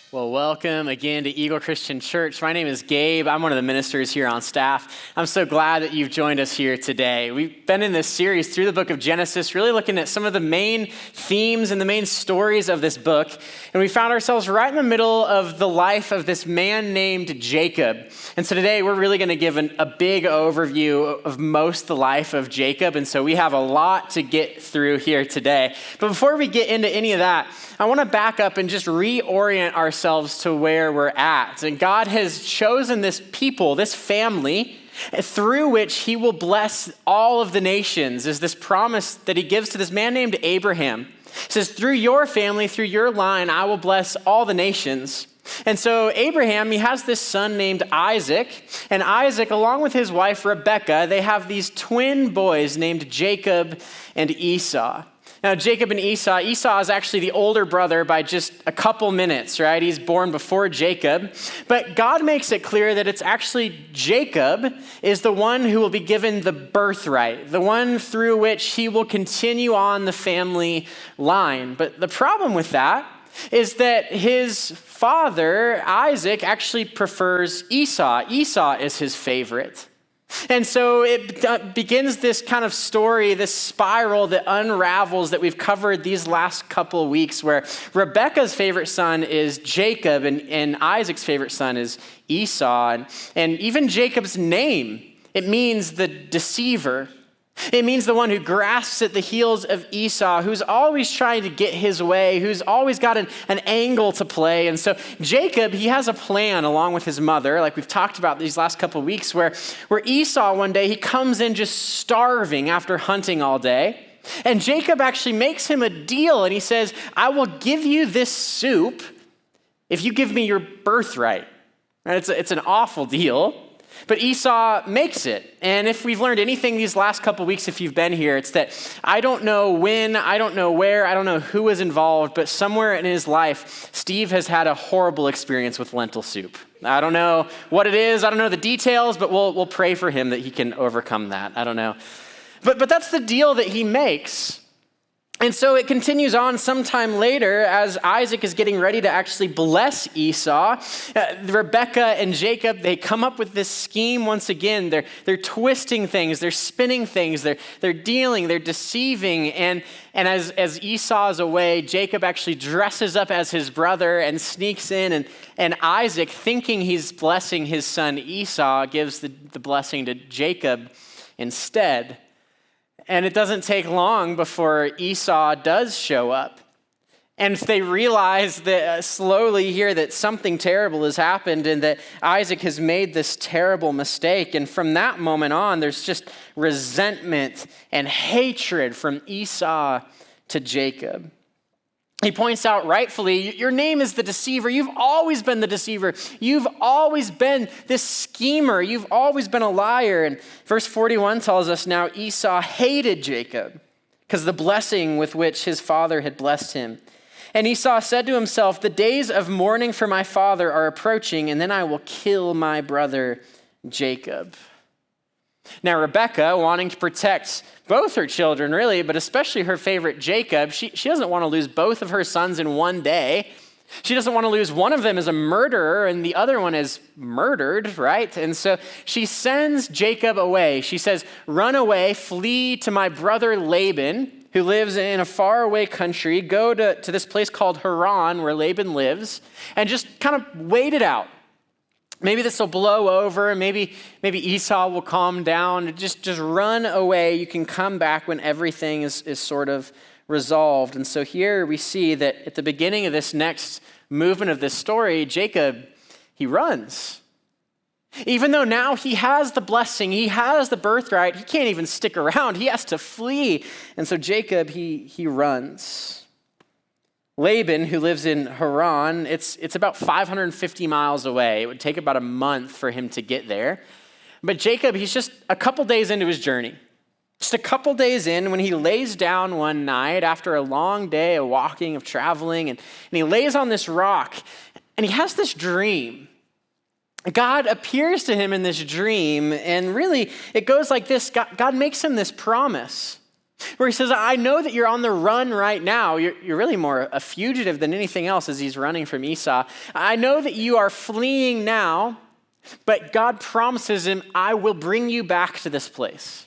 Well, welcome again to Eagle Christian Church. My name is Gabe. I'm one of the ministers here on staff. I'm so glad that you've joined us here today. We've been in this series through the book of Genesis, really looking at some of the main themes and the main stories of this book. And we found ourselves right in the middle of the life of this man named Jacob. And so today we're really going to give a big overview of most of the life of Jacob. And so we have a lot to get through here today. But before we get into any of that, I want to back up and just reorient ourselves to where we're at. And God has chosen this people, this family, through which he will bless all of the nations, is this promise that he gives to this man named Abraham. He says, through your family, through your line, I will bless all the nations. And so Abraham, he has this son named Isaac, and Isaac, along with his wife Rebekah, they have these twin boys named Jacob and Esau. Now, Jacob and Esau is actually the older brother by just a couple minutes, right? He's born before Jacob. But God makes it clear that it's actually Jacob is the one who will be given the birthright, the one through which he will continue on the family line. But the problem with that is that his father, Isaac, actually prefers Esau. Esau is his favorite. And so it begins this kind of story, this spiral that unravels that we've covered these last couple of weeks, where Rebekah's favorite son is Jacob and Isaac's favorite son is Esau. And even Jacob's name, it means the deceiver. It means the one who grasps at the heels of Esau, who's always trying to get his way, who's always got an angle to play. And so Jacob, he has a plan along with his mother, like we've talked about these last couple of weeks, where Esau one day, he comes in just starving after hunting all day. And Jacob actually makes him a deal, and he says, I will give you this soup if you give me your birthright. And it's an awful deal. But Esau makes it. And if we've learned anything these last couple of weeks, if you've been here, it's that I don't know when, I don't know where, I don't know who was involved, but somewhere in his life, Steve has had a horrible experience with lentil soup. I don't know what it is, I don't know the details, but we'll pray for him that he can overcome that. I don't know. But that's the deal that he makes. And so it continues on sometime later as Isaac is getting ready to actually bless Esau. Rebekah and Jacob, they come up with this scheme once again. They're twisting things, they're spinning things, they're dealing, they're deceiving. And as Esau is away, Jacob actually dresses up as his brother and sneaks in. And Isaac, thinking he's blessing his son Esau, gives the blessing to Jacob instead. And it doesn't take long before Esau does show up. And they realize that slowly here that something terrible has happened and that Isaac has made this terrible mistake. And from that moment on, there's just resentment and hatred from Esau to Jacob. He points out rightfully, your name is the deceiver. You've always been the deceiver. You've always been this schemer. You've always been a liar. And verse 41 tells us now Esau hated Jacob because of the blessing with which his father had blessed him. And Esau said to himself, the days of mourning for my father are approaching, and then I will kill my brother Jacob. Now, Rebekah, wanting to protect both her children, really, but especially her favorite Jacob, she doesn't want to lose both of her sons in one day. She doesn't want to lose one of them as a murderer and the other one as murdered, right? And so she sends Jacob away. She says, run away, flee to my brother Laban, who lives in a faraway country. Go to this place called Haran, where Laban lives, and just kind of wait it out. Maybe this will blow over. Maybe Esau will calm down. Just run away. You can come back when everything is sort of resolved. And so here we see that at the beginning of this next movement of this story, Jacob, he runs. Even though now he has the blessing, he has the birthright, he can't even stick around. He has to flee. And so Jacob, he runs. Laban, who lives in Haran, it's about 550 miles away. It would take about a month for him to get there. But Jacob, he's just a couple days into his journey. Just a couple days in, when he lays down one night after a long day of walking, of traveling, and he lays on this rock, and he has this dream. God appears to him in this dream, and really, it goes like this. God makes him this promise. where he says, I know that you're on the run right now. You're really more a fugitive than anything else as he's running from Esau. I know that you are fleeing now, but God promises him, I will bring you back to this place.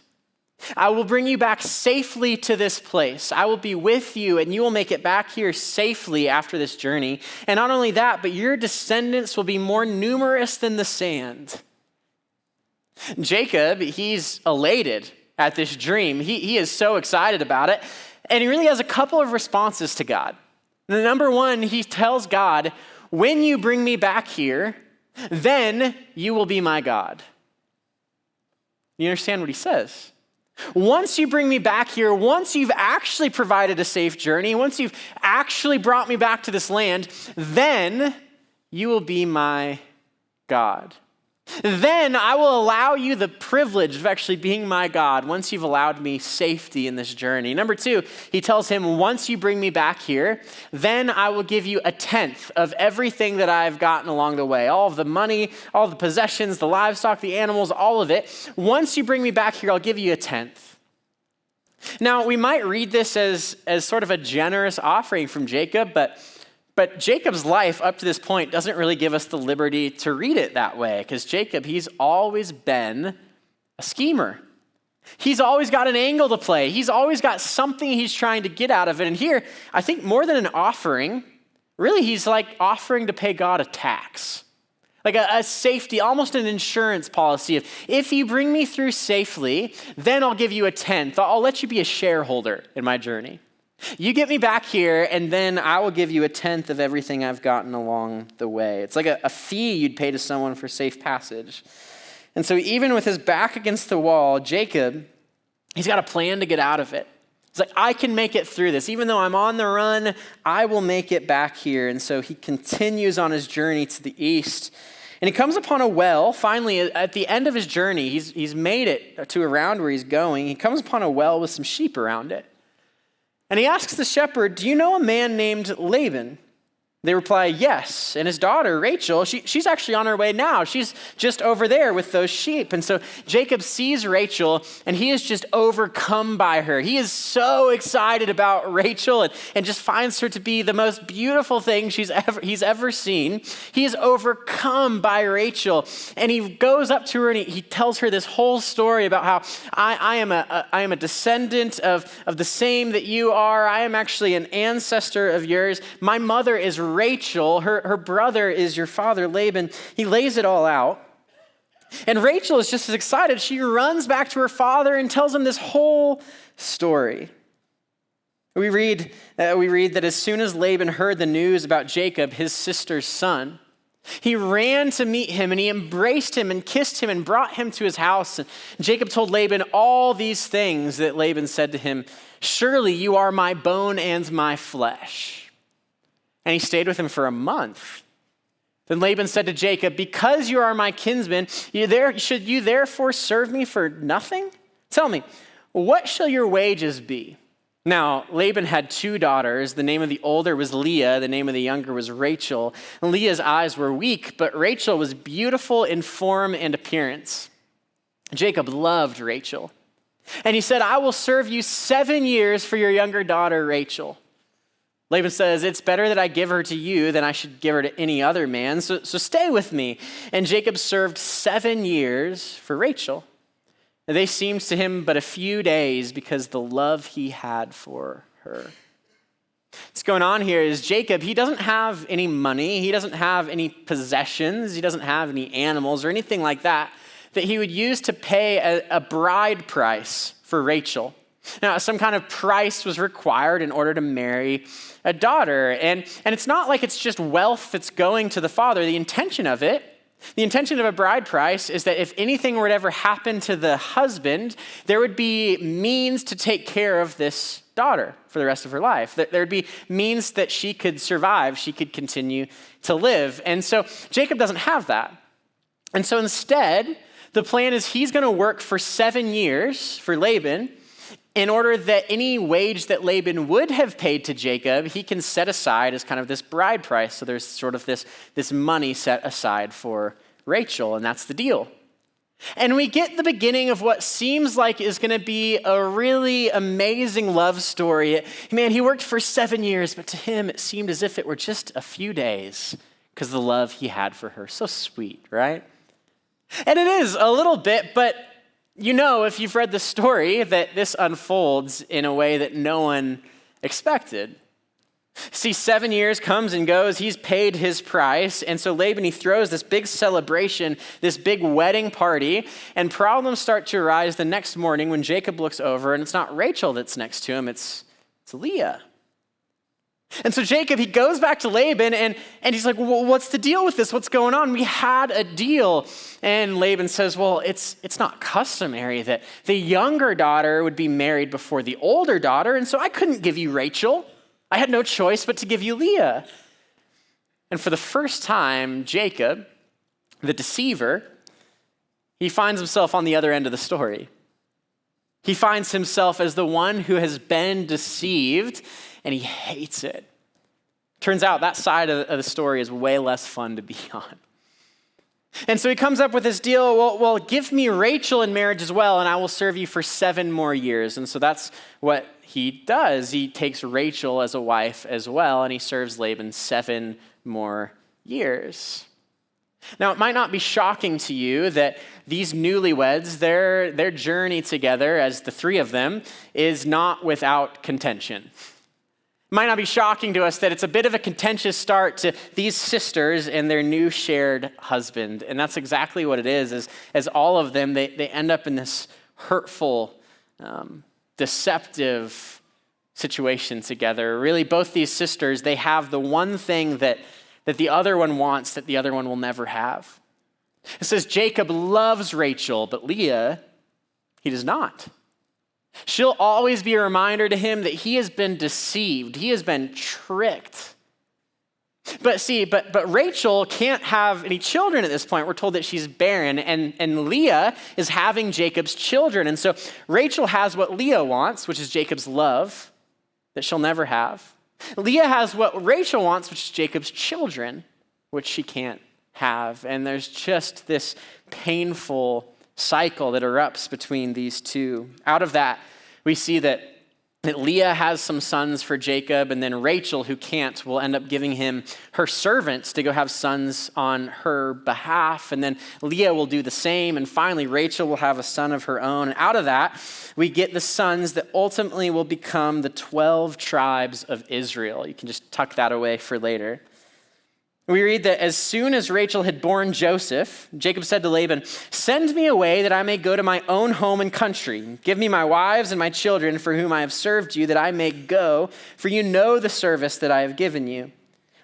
I will bring you back safely to this place. I will be with you, and you will make it back here safely after this journey. And not only that, but your descendants will be more numerous than the sand. Jacob, he's elated at this dream. He is so excited about it. And he really has a couple of responses to God. The number one, he tells God, when you bring me back here, then you will be my God. You understand what he says? Once you bring me back here, once you've actually provided a safe journey, once you've actually brought me back to this land, then you will be my God. Then I will allow you the privilege of actually being my God once you've allowed me safety in this journey. Number two, he tells him, once you bring me back here, then I will give you a tenth of everything that I've gotten along the way. All of the money, all the possessions, the livestock, the animals, all of it. Once you bring me back here, I'll give you a tenth. Now, we might read this as sort of a generous offering from Jacob, but Jacob's life up to this point doesn't really give us the liberty to read it that way, because Jacob, he's always been a schemer. He's always got an angle to play. He's always got something he's trying to get out of it. And here, I think more than an offering, really he's like offering to pay God a tax, like a safety, almost an insurance policy of, if you bring me through safely, then I'll give you a tenth. I'll let you be a shareholder in my journey. You get me back here, and then I will give you a tenth of everything I've gotten along the way. It's like a fee you'd pay to someone for safe passage. And so even with his back against the wall, Jacob, he's got a plan to get out of it. He's like, I can make it through this. Even though I'm on the run, I will make it back here. And so he continues on his journey to the east. And he comes upon a well. Finally, at the end of his journey, he's made it to around where he's going. He comes upon a well with some sheep around it. And he asks the shepherd, do you know a man named Laban? They reply, yes. And his daughter, Rachel, she's actually on her way now. She's just over there with those sheep. And so Jacob sees Rachel, and he is just overcome by her. He is so excited about Rachel and just finds her to be the most beautiful thing he's ever seen. He is overcome by Rachel. And he goes up to her, and he tells her this whole story about how I am a descendant of the same that you are. I am actually an ancestor of yours. My mother is Rachel, her brother is your father, Laban. He lays it all out. And Rachel is just as excited. She runs back to her father and tells him this whole story. We read that as soon as Laban heard the news about Jacob, his sister's son, he ran to meet him, and he embraced him and kissed him and brought him to his house. And Jacob told Laban all these things that Laban said to him, surely you are my bone and my flesh. And he stayed with him for a month. Then Laban said to Jacob, because you are my kinsman, should you therefore serve me for nothing? Tell me, what shall your wages be? Now, Laban had two daughters. The name of the older was Leah. The name of the younger was Rachel. And Leah's eyes were weak, but Rachel was beautiful in form and appearance. Jacob loved Rachel. And he said, I will serve you 7 years for your younger daughter, Rachel. Laban says, it's better that I give her to you than I should give her to any other man, so stay with me. And Jacob served 7 years for Rachel. And they seemed to him but a few days because the love he had for her. What's going on here is Jacob, he doesn't have any money, he doesn't have any possessions, he doesn't have any animals or anything like that he would use to pay a bride price for Rachel. Now, some kind of price was required in order to marry a daughter. And it's not like it's just wealth that's going to the father. The intention of a bride price is that if anything were to ever happen to the husband, there would be means to take care of this daughter for the rest of her life. There would be means that she could survive, she could continue to live. And so Jacob doesn't have that. And so instead, the plan is he's going to work for 7 years for Laban, in order that any wage that Laban would have paid to Jacob, he can set aside as kind of this bride price. So there's sort of this money set aside for Rachel, and that's the deal. And we get the beginning of what seems like is going to be a really amazing love story. Man, he worked for 7 years, but to him it seemed as if it were just a few days because of the love he had for her. So sweet, right? And it is a little bit, but you know, if you've read the story, that this unfolds in a way that no one expected. See, 7 years comes and goes. He's paid his price. And so Laban, he throws this big celebration, this big wedding party, and problems start to arise the next morning when Jacob looks over, and it's not Rachel that's next to him, it's Leah. And so Jacob, he goes back to Laban, and he's like, well, what's the deal with this? What's going on? We had a deal. And Laban says, well, it's not customary that the younger daughter would be married before the older daughter, and so I couldn't give you Rachel. I had no choice but to give you Leah. And for the first time, Jacob, the deceiver, he finds himself on the other end of the story. He finds himself as the one who has been deceived, and he hates it. Turns out that side of the story is way less fun to be on. And so he comes up with this deal, well, give me Rachel in marriage as well, and I will serve you for 7 more years. And so that's what he does. He takes Rachel as a wife as well, and he serves Laban 7 more years. Now, it might not be shocking to you that these newlyweds, their journey together as the three of them is not without contention. It might not be shocking to us that it's a bit of a contentious start to these sisters and their new shared husband. And that's exactly what it is as all of them, they end up in this hurtful, deceptive situation together. Really, both these sisters, they have the one thing that the other one wants that the other one will never have. It says Jacob loves Rachel, but Leah, he does not. She'll always be a reminder to him that he has been deceived. He has been tricked. But Rachel can't have any children at this point. We're told that she's barren, and Leah is having Jacob's children. And so Rachel has what Leah wants, which is Jacob's love that she'll never have. Leah has what Rachel wants, which is Jacob's children, which she can't have. And there's just this painful cycle that erupts between these two. Out of that, we see that Leah has some sons for Jacob, and then Rachel, who can't, will end up giving him her servants to go have sons on her behalf. And then Leah will do the same. And finally, Rachel will have a son of her own. And out of that, we get the sons that ultimately will become the 12 tribes of Israel. You can just tuck that away for later. We read that as soon as Rachel had borne Joseph, Jacob said to Laban, "Send me away that I may go to my own home and country. Give me my wives and my children for whom I have served you, that I may go, for you know the service that I have given you."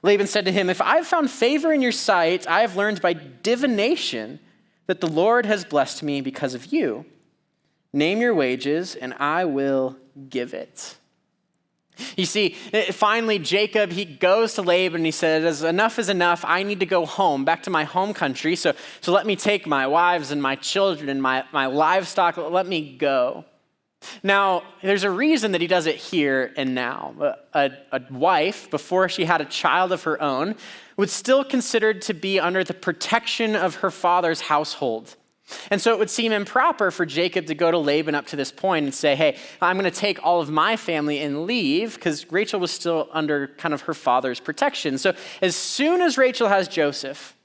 Laban said to him, "If I have found favor in your sight, I have learned by divination that the Lord has blessed me because of you. Name your wages, and I will give it." You see, finally, Jacob, he goes to Laban and he says, enough is enough. I need to go home, back to my home country. So let me take my wives and my children and my livestock. Let me go. Now, there's a reason that he does it here and now. A wife, before she had a child of her own, was still considered to be under the protection of her father's household. And so it would seem improper for Jacob to go to Laban up to this point and say, hey, I'm going to take all of my family and leave, because Rachel was still under kind of her father's protection. So as soon as Rachel has Joseph,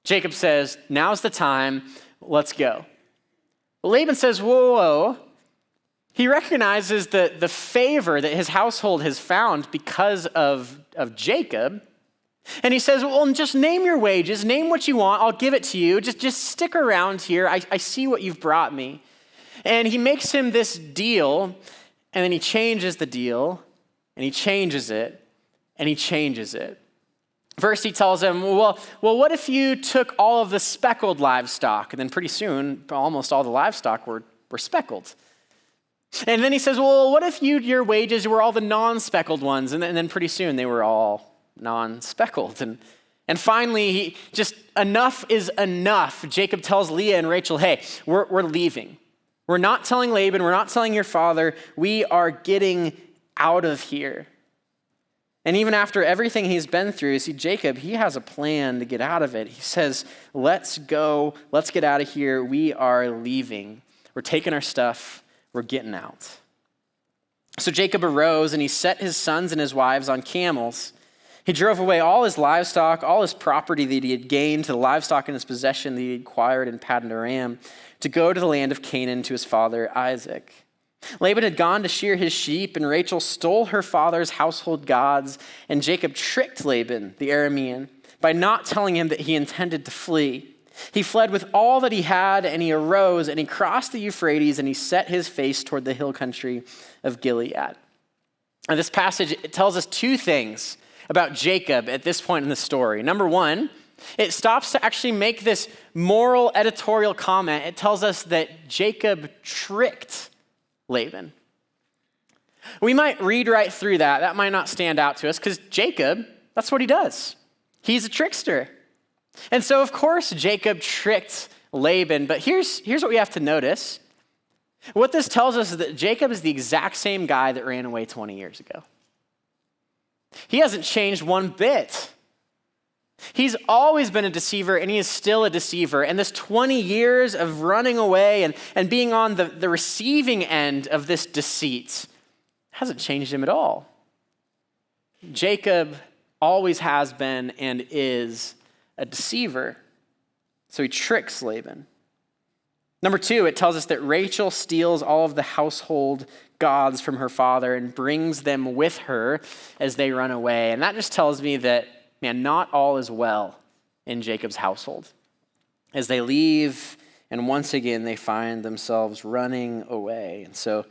Jacob says, now's the time, let's go. Well, Laban says, whoa. He recognizes the favor that his household has found because of Jacob. And he says, well, just name your wages, name what you want, I'll give it to you. Just stick around here. I see what you've brought me. And he makes him this deal, and then he changes the deal, and he changes it, and he changes it. First, he tells him, well, what if you took all of the speckled livestock? And then pretty soon, almost all the livestock were speckled. And then he says, well, what if your wages were all the non-speckled ones? And then pretty soon they were all non-speckled. And finally, enough is enough. Jacob tells Leah and Rachel, hey, we're leaving. We're not telling Laban, we're not telling your father, we are getting out of here. And even after everything he's been through, you see, Jacob, he has a plan to get out of it. He says, let's go, let's get out of here. We are leaving. We're taking our stuff, we're getting out. So Jacob arose and he set his sons and his wives on camels. He drove away all his livestock, all his property that he had gained, to the livestock in his possession that he had acquired in Paddan Aram, to go to the land of Canaan to his father Isaac. Laban had gone to shear his sheep, and Rachel stole her father's household gods, and Jacob tricked Laban, the Aramean, by not telling him that he intended to flee. He fled with all that he had, and he arose, and he crossed the Euphrates, and he set his face toward the hill country of Gilead. Now, this passage, it tells us two things about Jacob at this point in the story. Number one, it stops to actually make this moral editorial comment. It tells us that Jacob tricked Laban. We might read right through that. That might not stand out to us because Jacob, that's what he does. He's a trickster. And so, of course, Jacob tricked Laban. But here's what we have to notice. What this tells us is that Jacob is the exact same guy that ran away 20 years ago. He hasn't changed one bit. He's always been a deceiver, and he is still a deceiver. And this 20 years of running away and being on the receiving end of this deceit hasn't changed him at all. Jacob always has been and is a deceiver. So he tricks Laban. Number two, it tells us that Rachel steals all of the household gods from her father and brings them with her as they run away. And that just tells me that, man, not all is well in Jacob's household. As they leave, and once again, they find themselves running away. And so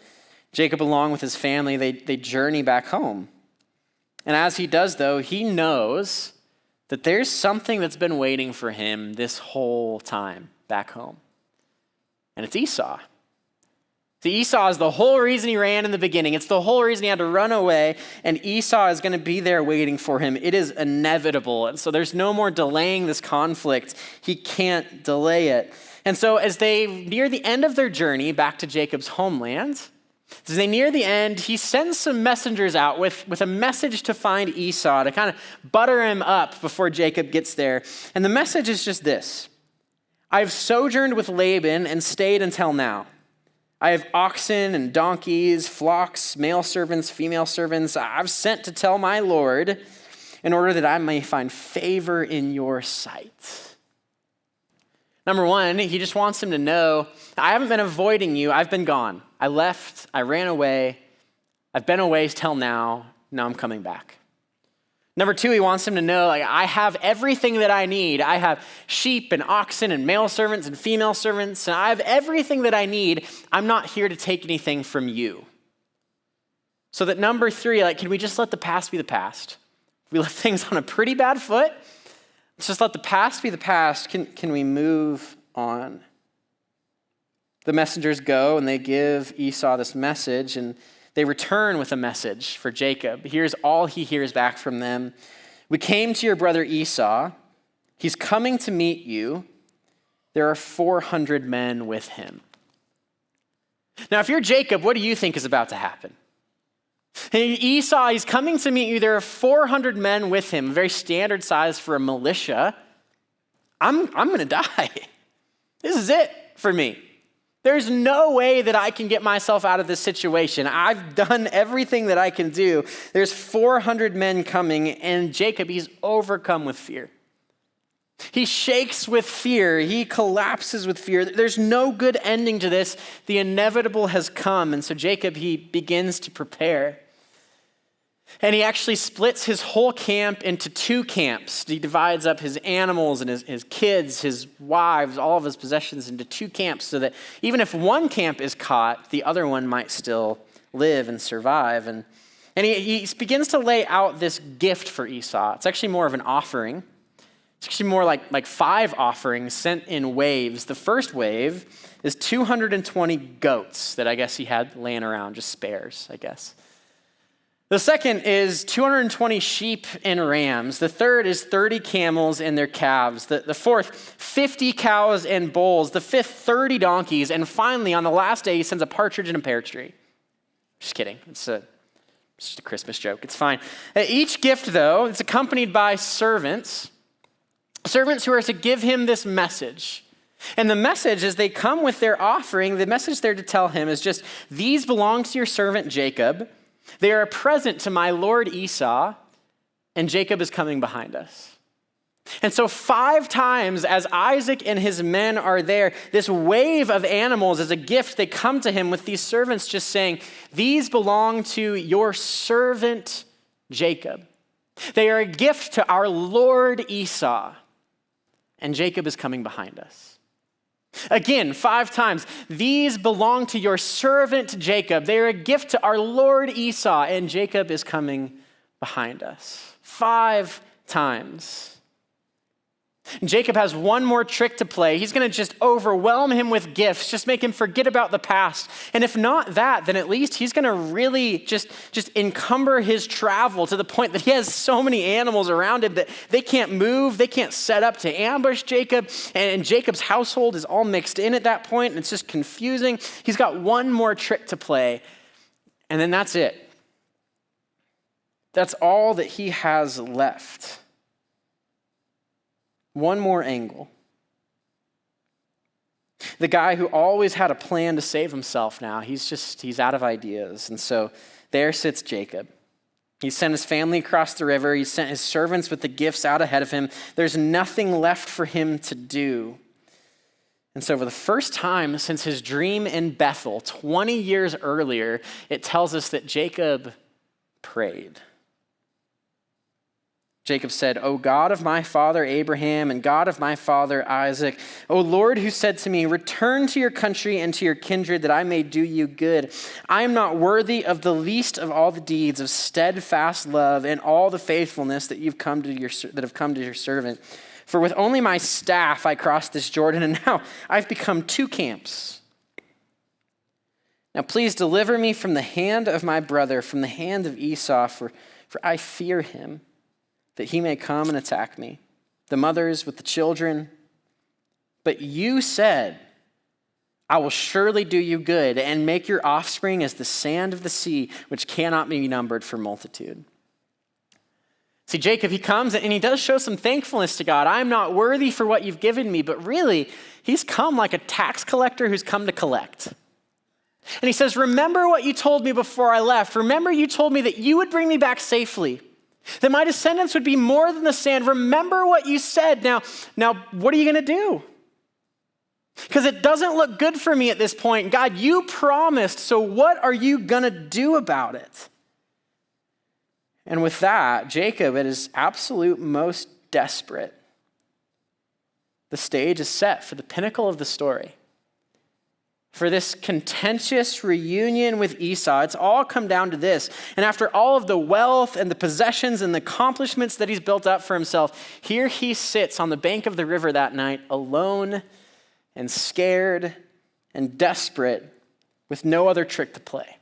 Jacob, along with his family, they journey back home. And as he does, though, he knows that there's something that's been waiting for him this whole time back home. And it's Esau. See, Esau is the whole reason he ran in the beginning. It's the whole reason he had to run away, and Esau is going to be there waiting for him. It is inevitable, and so there's no more delaying this conflict. He can't delay it. And so as they near the end of their journey back to Jacob's homeland, as they near the end, he sends some messengers out with a message to find Esau, to kind of butter him up before Jacob gets there. And the message is just this: I've sojourned with Laban and stayed until now. I have oxen and donkeys, flocks, male servants, female servants. I've sent to tell my Lord in order that I may find favor in your sight. Number one, he just wants him to know, I haven't been avoiding you. I've been gone. I left. I ran away. I've been away till now. Now I'm coming back. Number two, he wants him to know, I have everything that I need. I have sheep and oxen and male servants and female servants, and I have everything that I need. I'm not here to take anything from you. So that number three, can we just let the past be the past? We left things on a pretty bad foot. Let's just let the past be the past. Can we move on? The messengers go and they give Esau this message, and they return with a message for Jacob. Here's all he hears back from them. We came to your brother Esau. He's coming to meet you. There are 400 men with him. Now, if you're Jacob, what do you think is about to happen? Esau, he's coming to meet you. There are 400 men with him, very standard size for a militia. I'm going to die. This is it for me. There's no way that I can get myself out of this situation. I've done everything that I can do. There's 400 men coming, and Jacob, he's overcome with fear. He shakes with fear. He collapses with fear. There's no good ending to this. The inevitable has come, and so Jacob, he begins to prepare. And he actually splits his whole camp into two camps. He divides up his animals and his kids, his wives, all of his possessions into two camps so that even if one camp is caught, the other one might still live and survive. And he begins to lay out this gift for Esau. It's actually more of an offering. It's actually more like 5 offerings sent in waves. The first wave is 220 goats that I guess he had laying around, just spares, I guess. The second is 220 sheep and rams. The third is 30 camels and their calves. The fourth, 50 cows and bulls. The fifth, 30 donkeys. And finally, on the last day, he sends a partridge and a pear tree. Just kidding. It's It's just a Christmas joke. It's fine. Each gift, though, is accompanied by servants who are to give him this message. And the message, as they come with their offering, the message they're to tell him is just, these belong to your servant Jacob. They are a present to my lord Esau, and Jacob is coming behind us. And so 5 times as Isaac and his men are there, this wave of animals as a gift, they come to him with these servants just saying, these belong to your servant Jacob. They are a gift to our lord Esau, and Jacob is coming behind us. Again, 5 times, these belong to your servant Jacob. They are a gift to our lord Esau, and Jacob is coming behind us. 5 times. Jacob has one more trick to play. He's going to just overwhelm him with gifts, just make him forget about the past. And if not that, then at least he's going to really just encumber his travel to the point that he has so many animals around him that they can't move, they can't set up to ambush Jacob. And Jacob's household is all mixed in at that point, and it's just confusing. He's got one more trick to play, and then that's it. That's all that he has left. One more angle. The guy who always had a plan to save himself now, he's out of ideas. And so there sits Jacob. He sent his family across the river. He sent his servants with the gifts out ahead of him. There's nothing left for him to do. And so for the first time since his dream in Bethel 20 years earlier, it tells us that Jacob prayed. Jacob said, O God of my father Abraham and God of my father Isaac, O Lord, who said to me, return to your country and to your kindred that I may do you good. I am not worthy of the least of all the deeds of steadfast love and all the faithfulness that have come to your servant. For with only my staff I crossed this Jordan, and now I've become 2 camps. Now please deliver me from the hand of my brother, from the hand of Esau, for I fear him, that he may come and attack me, the mothers with the children. But you said, I will surely do you good and make your offspring as the sand of the sea, which cannot be numbered for multitude. See, Jacob, he comes and he does show some thankfulness to God. I'm not worthy for what you've given me, but really, he's come like a tax collector who's come to collect. And he says, remember what you told me before I left. Remember you told me that you would bring me back safely, that my descendants would be more than the sand. Remember what you said. Now, what are you going to do? Because it doesn't look good for me at this point. God, you promised, so what are you going to do about it? And with that, Jacob, at his absolute most desperate, the stage is set for the pinnacle of the story. For this contentious reunion with Esau. It's all come down to this. And after all of the wealth and the possessions and the accomplishments that he's built up for himself, here he sits on the bank of the river that night, alone and scared and desperate, with no other trick to play,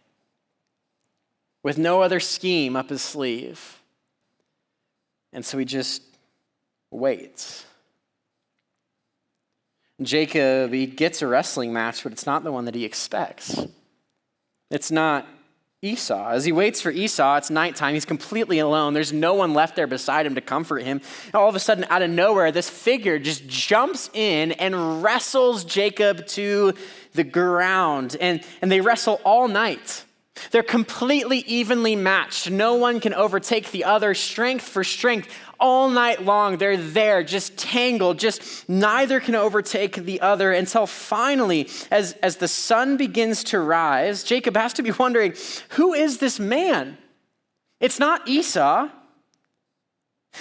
with no other scheme up his sleeve. And so he just waits. Jacob, he gets a wrestling match, but it's not the one that he expects. It's not Esau. As he waits for Esau, it's nighttime. He's completely alone. There's no one left there beside him to comfort him. And all of a sudden, out of nowhere, this figure just jumps in and wrestles Jacob to the ground. And they wrestle all night. They're completely evenly matched. No one can overtake the other, strength for strength. All night long, they're there, just tangled, just neither can overtake the other, until finally, as the sun begins to rise, Jacob has to be wondering, who is this man? It's not Esau.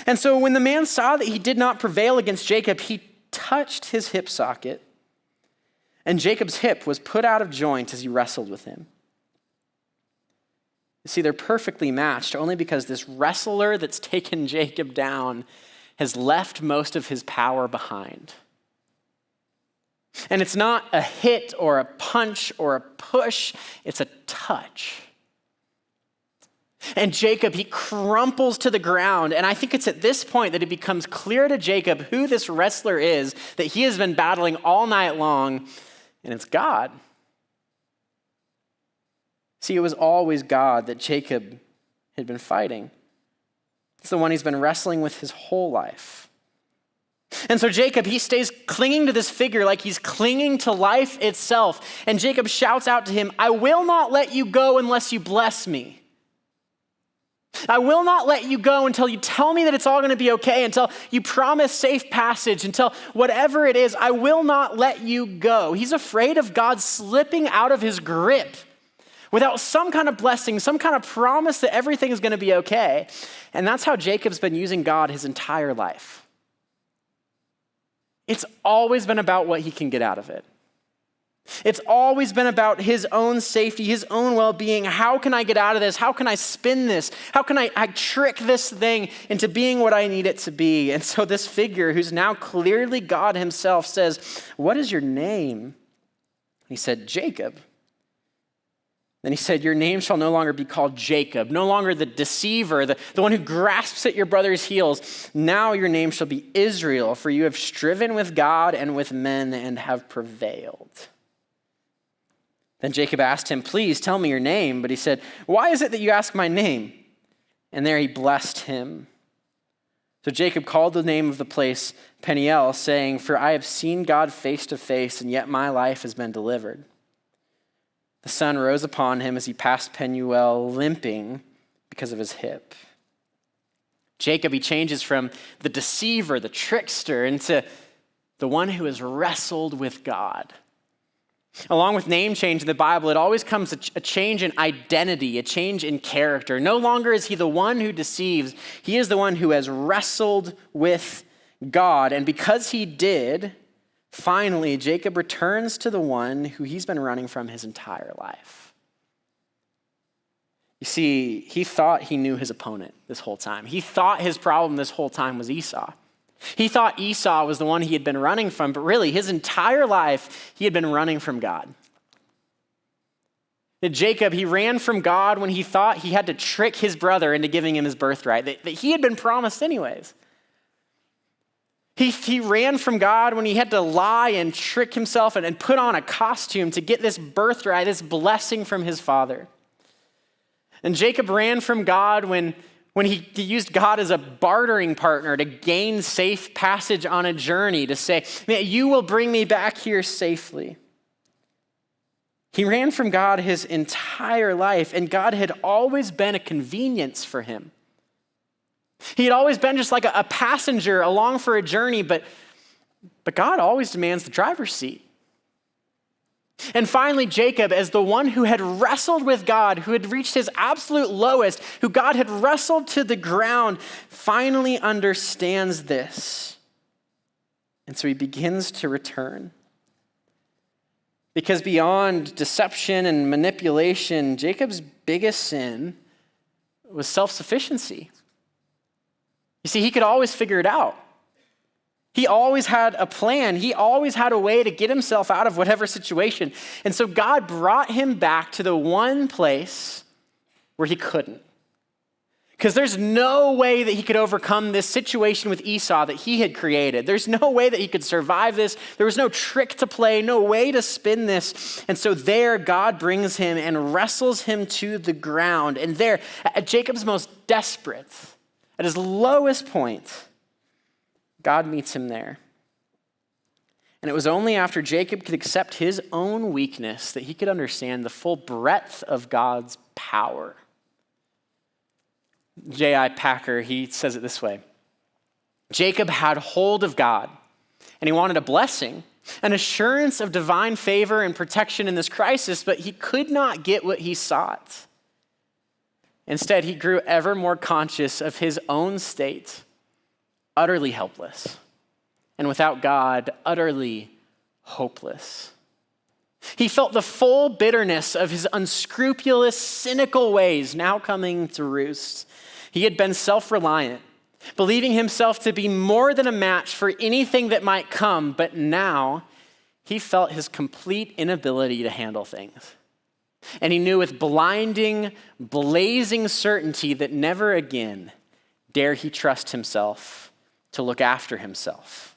And so when the man saw that he did not prevail against Jacob, he touched his hip socket, and Jacob's hip was put out of joint as he wrestled with him. You see, they're perfectly matched only because this wrestler that's taken Jacob down has left most of his power behind. And it's not a hit or a punch or a push, it's a touch. And Jacob, he crumples to the ground. And I think it's at this point that it becomes clear to Jacob who this wrestler is that he has been battling all night long, and it's God. See, it was always God that Jacob had been fighting. It's the one he's been wrestling with his whole life. And so Jacob, he stays clinging to this figure like he's clinging to life itself. And Jacob shouts out to him, "I will not let you go unless you bless me. I will not let you go until you tell me that it's all going to be okay, until you promise safe passage, until whatever it is, I will not let you go." He's afraid of God slipping out of his grip without some kind of blessing, some kind of promise that everything is going to be okay. And that's how Jacob's been using God his entire life. It's always been about what he can get out of it. It's always been about his own safety, his own well-being. How can I get out of this? How can I spin this? How can I trick this thing into being what I need it to be? And so this figure, who's now clearly God himself, says, "What is your name?" He said, "Jacob." Then he said, "Your name shall no longer be called Jacob," no longer the deceiver, the one who grasps at your brother's heels. "Now your name shall be Israel, for you have striven with God and with men and have prevailed." Then Jacob asked him, "Please tell me your name." But he said, "Why is it that you ask my name?" And there he blessed him. So Jacob called the name of the place Peniel, saying, "For I have seen God face to face, and yet my life has been delivered." The sun rose upon him as he passed Penuel, limping because of his hip. Jacob, he changes from the deceiver, the trickster, into the one who has wrestled with God. Along with name change in the Bible, it always comes a change in identity, a change in character. No longer is he the one who deceives. He is the one who has wrestled with God. And because he did, finally, Jacob returns to the one who he's been running from his entire life. You see, he thought he knew his opponent this whole time. He thought his problem this whole time was Esau. He thought Esau was the one he had been running from, but really, his entire life, he had been running from God. Jacob, he ran from God when he thought he had to trick his brother into giving him his birthright, that he had been promised anyways. He ran from God when he had to lie and trick himself and put on a costume to get this birthright, this blessing from his father. And Jacob ran from God when he used God as a bartering partner to gain safe passage on a journey, to say, "You will bring me back here safely." He ran from God his entire life, and God had always been a convenience for him. He had always been just like a passenger along for a journey, but God always demands the driver's seat. And finally, Jacob, as the one who had wrestled with God, who had reached his absolute lowest, who God had wrestled to the ground, finally understands this. And so he begins to return. Because beyond deception and manipulation, Jacob's biggest sin was self-sufficiency. You see, he could always figure it out. He always had a plan. He always had a way to get himself out of whatever situation. And so God brought him back to the one place where he couldn't. Because there's no way that he could overcome this situation with Esau that he had created. There's no way that he could survive this. There was no trick to play, no way to spin this. And so there, God brings him and wrestles him to the ground. And there, at Jacob's most desperate, at his lowest point, God meets him there. And it was only after Jacob could accept his own weakness that he could understand the full breadth of God's power. J.I. Packer, he says it this way: Jacob had hold of God, and he wanted a blessing, an assurance of divine favor and protection in this crisis, but he could not get what he sought. Instead, he grew ever more conscious of his own state, utterly helpless, and without God, utterly hopeless. He felt the full bitterness of his unscrupulous, cynical ways now coming to roost. He had been self-reliant, believing himself to be more than a match for anything that might come, but now he felt his complete inability to handle things. And he knew with blinding, blazing certainty that never again dare he trust himself to look after himself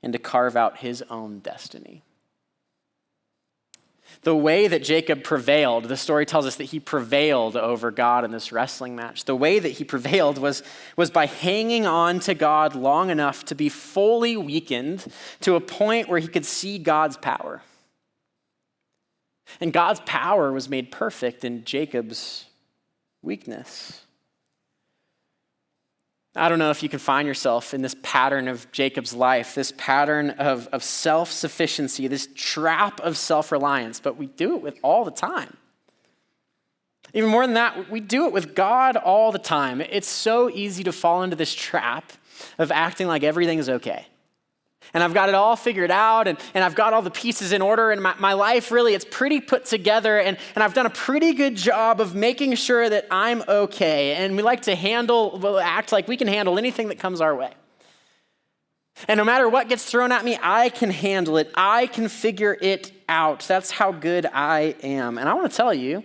and to carve out his own destiny. The way that Jacob prevailed, the story tells us that he prevailed over God in this wrestling match. The way that he prevailed was by hanging on to God long enough to be fully weakened to a point where he could see God's power. And God's power was made perfect in Jacob's weakness. I don't know if you can find yourself in this pattern of Jacob's life, this pattern of self-sufficiency, this trap of self-reliance, but we do it with all the time. Even more than that, we do it with God all the time. It's so easy to fall into this trap of acting like everything is okay. And I've got it all figured out, and I've got all the pieces in order, and my life really, it's pretty put together, and I've done a pretty good job of making sure that I'm okay. And we like to act like we can handle anything that comes our way. And no matter what gets thrown at me, I can handle it. I can figure it out. That's how good I am. And I want to tell you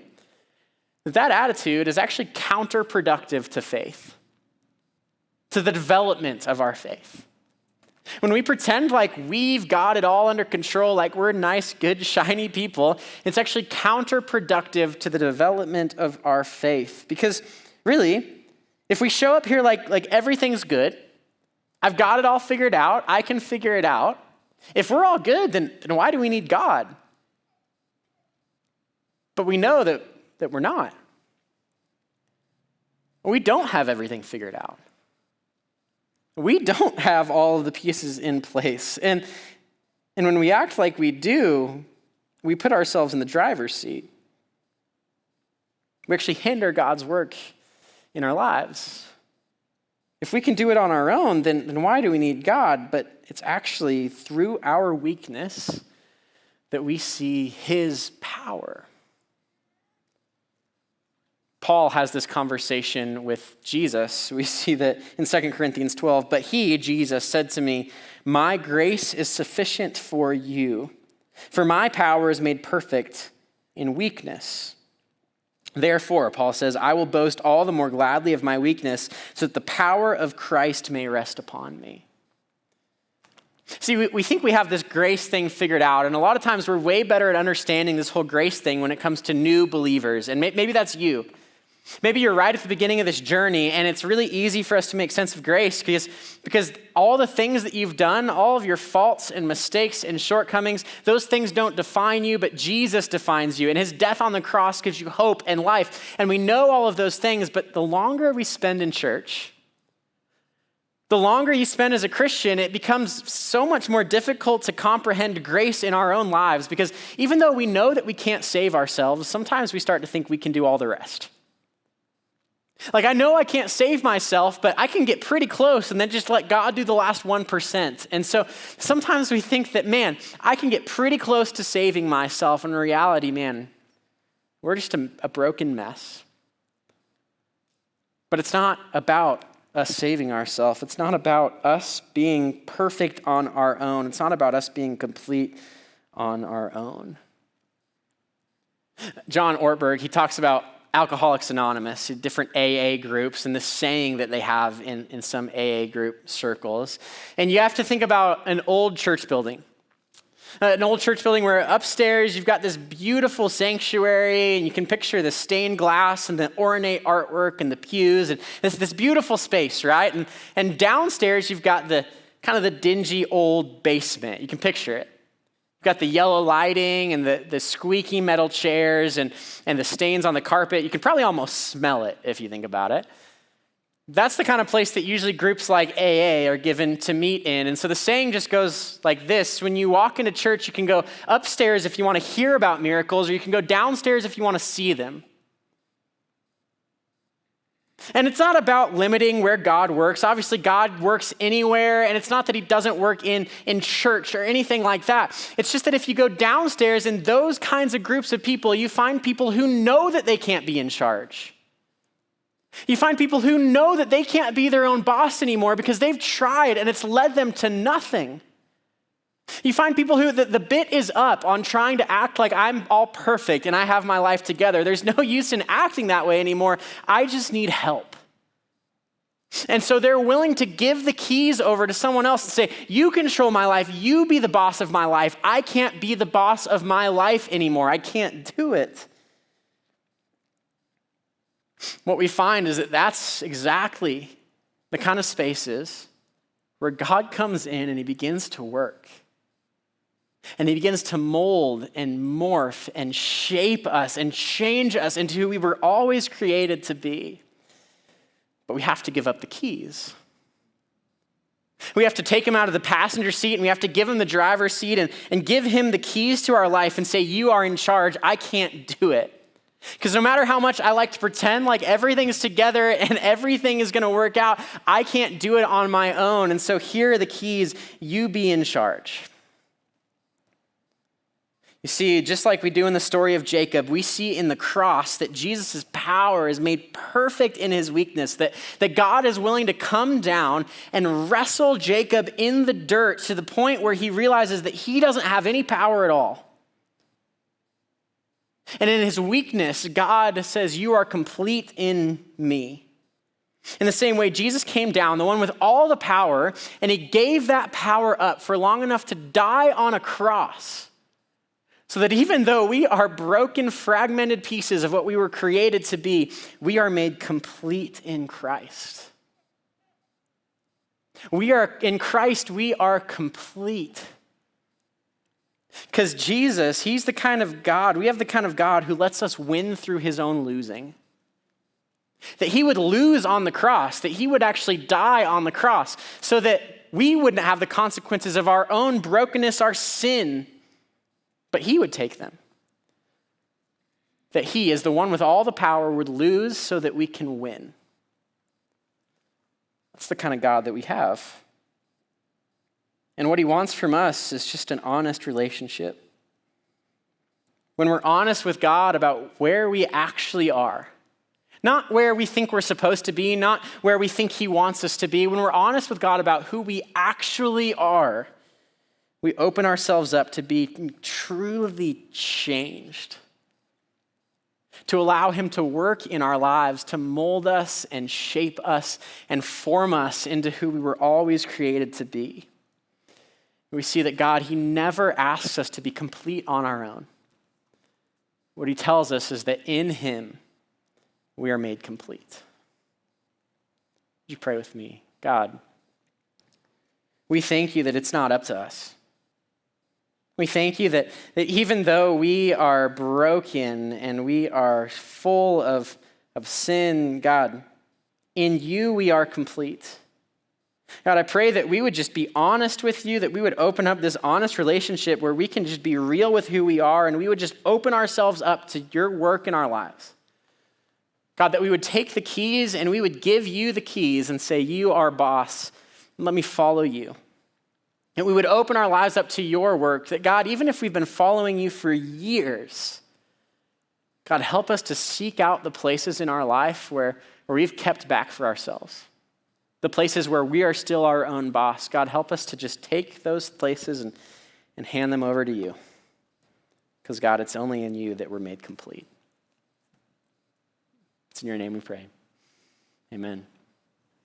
that attitude is actually counterproductive to faith, to the development of our faith. When we pretend like we've got it all under control, like we're nice, good, shiny people, it's actually counterproductive to the development of our faith. Because really, if we show up here like everything's good, I've got it all figured out, I can figure it out. If we're all good, then why do we need God? But we know that we're not. We don't have everything figured out. We don't have all of the pieces in place. And when we act like we do, we put ourselves in the driver's seat. We actually hinder God's work in our lives. If we can do it on our own, then why do we need God? But it's actually through our weakness that we see his power. Paul has this conversation with Jesus. We see that in 2 Corinthians 12, but he, Jesus, said to me, my grace is sufficient for you, for my power is made perfect in weakness. Therefore, Paul says, I will boast all the more gladly of my weakness so that the power of Christ may rest upon me. See, we think we have this grace thing figured out, and a lot of times we're way better at understanding this whole grace thing when it comes to new believers, and maybe that's you. Maybe you're right at the beginning of this journey, and it's really easy for us to make sense of grace because all the things that you've done, all of your faults and mistakes and shortcomings, those things don't define you, but Jesus defines you, and his death on the cross gives you hope and life. And we know all of those things, but the longer we spend in church, the longer you spend as a Christian, it becomes so much more difficult to comprehend grace in our own lives, because even though we know that we can't save ourselves, sometimes we start to think we can do all the rest. Like, I know I can't save myself, but I can get pretty close and then just let God do the last 1%. And so sometimes we think that, man, I can get pretty close to saving myself. In reality, man, we're just a broken mess. But it's not about us saving ourselves. It's not about us being perfect on our own. It's not about us being complete on our own. John Ortberg, he talks about Alcoholics Anonymous, different AA groups, and this saying that they have in some AA group circles. And you have to think about an old church building. An old church building where upstairs you've got this beautiful sanctuary, and you can picture the stained glass and the ornate artwork and the pews, and this beautiful space, right? And downstairs you've got the kind of the dingy old basement. You can picture it. You've got the yellow lighting and the squeaky metal chairs and the stains on the carpet. You can probably almost smell it if you think about it. That's the kind of place that usually groups like AA are given to meet in. And so the saying just goes like this. When you walk into church, you can go upstairs if you want to hear about miracles, or you can go downstairs if you want to see them. And it's not about limiting where God works. Obviously, God works anywhere, and it's not that he doesn't work in church or anything like that. It's just that if you go downstairs in those kinds of groups of people, you find people who know that they can't be in charge. You find people who know that they can't be their own boss anymore because they've tried and it's led them to nothing. You find people who the bit is up on trying to act like I'm all perfect and I have my life together. There's no use in acting that way anymore. I just need help. And so they're willing to give the keys over to someone else and say, you control my life. You be the boss of my life. I can't be the boss of my life anymore. I can't do it. What we find is that that's exactly the kind of spaces where God comes in and he begins to work. And he begins to mold and morph and shape us and change us into who we were always created to be. But we have to give up the keys. We have to take him out of the passenger seat and we have to give him the driver's seat and give him the keys to our life and say, you are in charge. I can't do it. Because no matter how much I like to pretend like everything's together and everything is going to work out, I can't do it on my own. And so here are the keys. You be in charge. You see, just like we do in the story of Jacob, we see in the cross that Jesus' power is made perfect in his weakness, that God is willing to come down and wrestle Jacob in the dirt to the point where he realizes that he doesn't have any power at all. And in his weakness, God says, you are complete in me. In the same way, Jesus came down, the one with all the power, and he gave that power up for long enough to die on a cross. So that even though we are broken, fragmented pieces of what we were created to be, we are made complete in Christ. In Christ, we are complete. Because Jesus, he's the kind of God, we have the kind of God who lets us win through his own losing. That he would lose on the cross, that he would actually die on the cross, so that we wouldn't have the consequences of our own brokenness, our sin, but he would take them. That he, as the one with all the power, would lose so that we can win. That's the kind of God that we have. And what he wants from us is just an honest relationship. When we're honest with God about where we actually are, not where we think we're supposed to be, not where we think he wants us to be, when we're honest with God about who we actually are, we open ourselves up to be truly changed, to allow him to work in our lives, to mold us and shape us and form us into who we were always created to be. We see that God, he never asks us to be complete on our own. What he tells us is that in him, we are made complete. Would you pray with me? God, we thank you that it's not up to us. We thank you that even though we are broken and we are full of sin, God, in you we are complete. God, I pray that we would just be honest with you, that we would open up this honest relationship where we can just be real with who we are and we would just open ourselves up to your work in our lives. God, that we would take the keys and we would give you the keys and say, you are boss, let me follow you. And we would open our lives up to your work, that God, even if we've been following you for years, God, help us to seek out the places in our life where we've kept back for ourselves. The places where we are still our own boss. God, help us to just take those places and hand them over to you. Because God, it's only in you that we're made complete. It's in your name we pray. Amen.